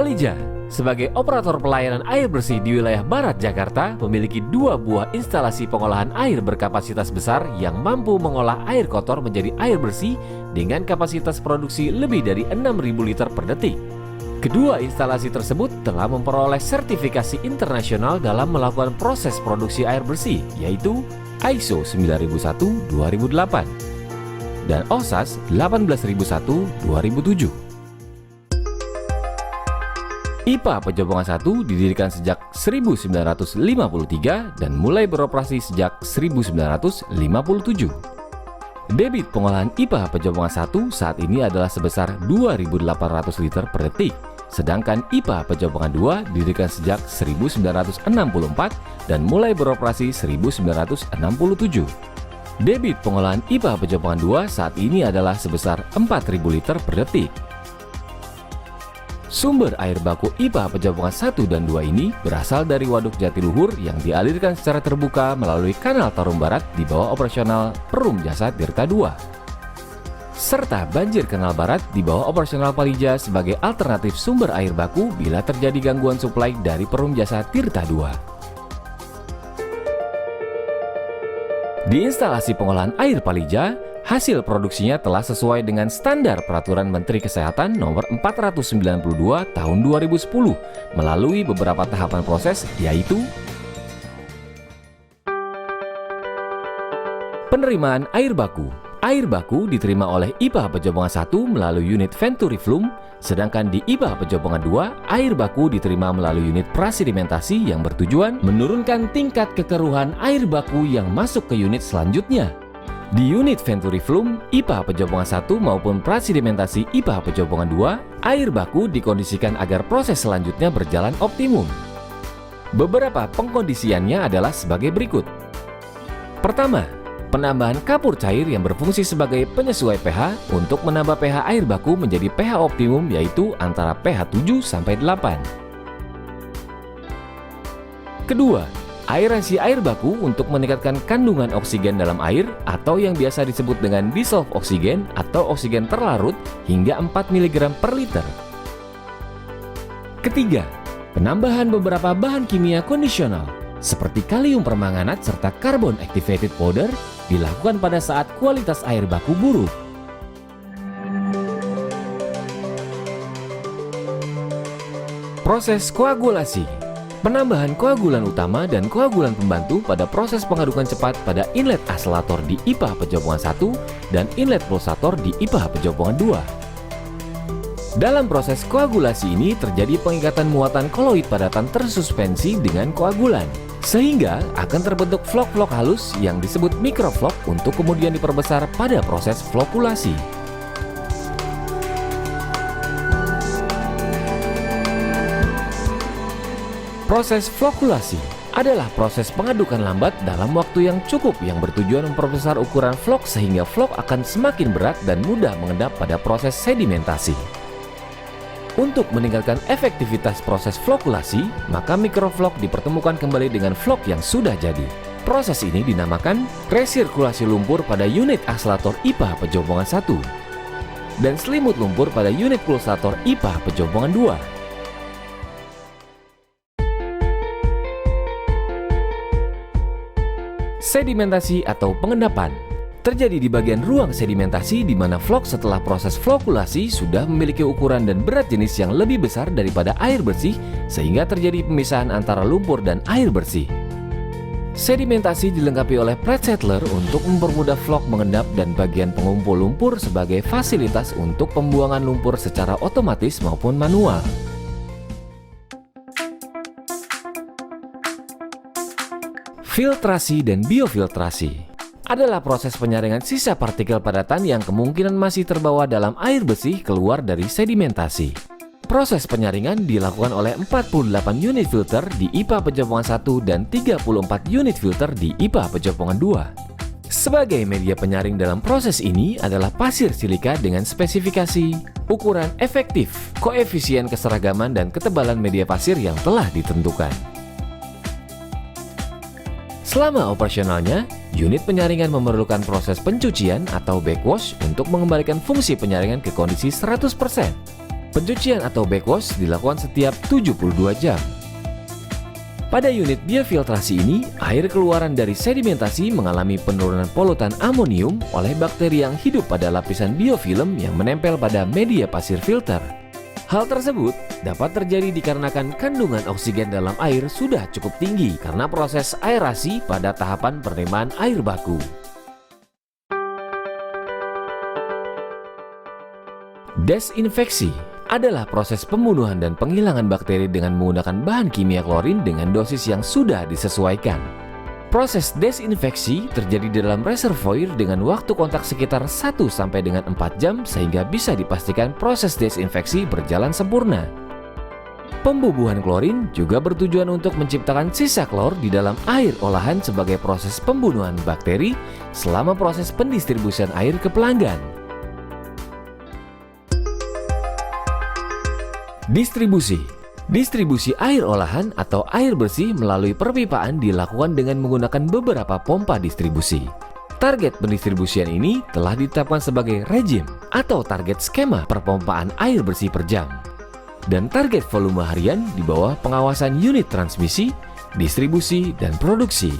Palija, sebagai operator pelayanan air bersih di wilayah Barat Jakarta, memiliki 2 buah instalasi pengolahan air berkapasitas besar yang mampu mengolah air kotor menjadi air bersih dengan kapasitas produksi lebih dari 6.000 liter per detik. Kedua instalasi tersebut telah memperoleh sertifikasi internasional dalam melakukan proses produksi air bersih, yaitu ISO 9001-2008 dan OHSAS 18001-2007. IPA Pejompongan 1 didirikan sejak 1953 dan mulai beroperasi sejak 1957. Debit pengolahan IPA Pejompongan 1 saat ini adalah sebesar 2.800 liter per detik, sedangkan IPA Pejompongan 2 didirikan sejak 1964 dan mulai beroperasi 1967. Debit pengolahan IPA Pejompongan 2 saat ini adalah sebesar 4.000 liter per detik. Sumber air baku IPA Pejompongan 1 dan 2 ini berasal dari Waduk Jatiluhur yang dialirkan secara terbuka melalui Kanal Tarum Barat di bawah operasional Perum Jasa Tirta II, serta banjir Kanal Barat di bawah operasional Palija sebagai alternatif sumber air baku bila terjadi gangguan suplai dari Perum Jasa Tirta II. Di instalasi pengolahan air Palija, hasil produksinya telah sesuai dengan standar Peraturan Menteri Kesehatan Nomor 492 Tahun 2010 melalui beberapa tahapan proses, yaitu penerimaan air baku. Air baku diterima oleh IPA Pejompongan 1 melalui unit Venturi Flume, sedangkan di IPA Pejompongan 2, air baku diterima melalui unit prasedimentasi yang bertujuan menurunkan tingkat kekeruhan air baku yang masuk ke unit selanjutnya. Di unit Venturi Flume, IPA Pejompongan 1 maupun prasedimentasi IPA Pejompongan 2, air baku dikondisikan agar proses selanjutnya berjalan optimum. Beberapa pengkondisiannya adalah sebagai berikut. Pertama, penambahan kapur cair yang berfungsi sebagai penyesuai pH untuk menambah pH air baku menjadi pH optimum, yaitu antara pH 7 sampai 8. Kedua, aerasi air baku untuk meningkatkan kandungan oksigen dalam air atau yang biasa disebut dengan dissolved oksigen atau oksigen terlarut hingga 4 mg per liter. Ketiga, penambahan beberapa bahan kimia kondisional seperti kalium permanganat serta carbon activated powder dilakukan pada saat kualitas air baku buruk. Proses koagulasi. Penambahan koagulan utama dan koagulan pembantu pada proses pengadukan cepat pada inlet aslator di IPA Pejompongan 1 dan inlet pulsator di IPA Pejompongan 2. Dalam proses koagulasi ini terjadi pengikatan muatan koloid padatan tersuspensi dengan koagulan, sehingga akan terbentuk flok-flok halus yang disebut mikroflok untuk kemudian diperbesar pada proses flokulasi. Proses flokulasi adalah proses pengadukan lambat dalam waktu yang cukup yang bertujuan memperbesar ukuran flok sehingga flok akan semakin berat dan mudah mengendap pada proses sedimentasi. Untuk meningkatkan efektivitas proses flokulasi, maka mikroflok dipertemukan kembali dengan flok yang sudah jadi. Proses ini dinamakan resirkulasi lumpur pada unit aslator IPA Pejompongan 1 dan selimut lumpur pada unit pulsator IPA Pejompongan 2. Sedimentasi atau pengendapan terjadi di bagian ruang sedimentasi di mana flok setelah proses flokulasi sudah memiliki ukuran dan berat jenis yang lebih besar daripada air bersih sehingga terjadi pemisahan antara lumpur dan air bersih. Sedimentasi dilengkapi oleh plat settler untuk mempermudah flok mengendap dan bagian pengumpul lumpur sebagai fasilitas untuk pembuangan lumpur secara otomatis maupun manual. Filtrasi dan biofiltrasi adalah proses penyaringan sisa partikel padatan yang kemungkinan masih terbawa dalam air bersih keluar dari sedimentasi. Proses penyaringan dilakukan oleh 48 unit filter di IPA Pejompongan 1 dan 34 unit filter di IPA Pejompongan 2. Sebagai media penyaring dalam proses ini adalah pasir silika dengan spesifikasi, ukuran efektif, koefisien keseragaman dan ketebalan media pasir yang telah ditentukan. Selama operasionalnya, unit penyaringan memerlukan proses pencucian atau backwash untuk mengembalikan fungsi penyaringan ke kondisi 100%. Pencucian atau backwash dilakukan setiap 72 jam. Pada unit biofiltrasi ini, air keluaran dari sedimentasi mengalami penurunan polutan amonium oleh bakteri yang hidup pada lapisan biofilm yang menempel pada media pasir filter. Hal tersebut dapat terjadi dikarenakan kandungan oksigen dalam air sudah cukup tinggi karena proses aerasi pada tahapan penerimaan air baku. Desinfeksi adalah proses pembunuhan dan penghilangan bakteri dengan menggunakan bahan kimia klorin dengan dosis yang sudah disesuaikan. Proses desinfeksi terjadi di dalam reservoir dengan waktu kontak sekitar 1 sampai dengan 4 jam sehingga bisa dipastikan proses desinfeksi berjalan sempurna. Pembubuhan klorin juga bertujuan untuk menciptakan sisa klor di dalam air olahan sebagai proses pembunuhan bakteri selama proses pendistribusian air ke pelanggan. Distribusi air olahan atau air bersih melalui perpipaan dilakukan dengan menggunakan beberapa pompa distribusi. Target pendistribusian ini telah ditetapkan sebagai rejim atau target skema perpompaan air bersih per jam. Dan target volume harian di bawah pengawasan unit transmisi, distribusi, dan produksi.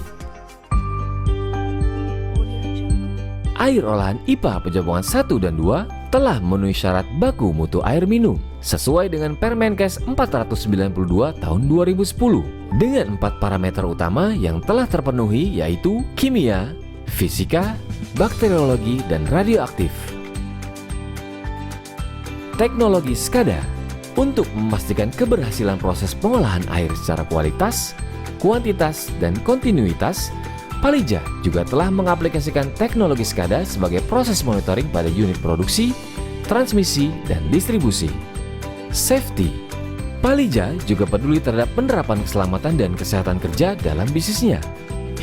Air olahan IPA Pejabongan 1 dan 2 telah memenuhi syarat baku mutu air minum sesuai dengan Permenkes 492 tahun 2010 dengan 4 parameter utama yang telah terpenuhi yaitu kimia, fisika, bakteriologi, dan radioaktif. Teknologi SCADA untuk memastikan keberhasilan proses pengolahan air secara kualitas, kuantitas, dan kontinuitas. Palija juga telah mengaplikasikan teknologi SCADA sebagai proses monitoring pada unit produksi, transmisi, dan distribusi. Safety. Palija juga peduli terhadap penerapan keselamatan dan kesehatan kerja dalam bisnisnya.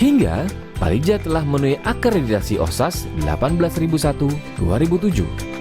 Hingga Palija telah memenuhi akreditasi OSHAS 18001/2007.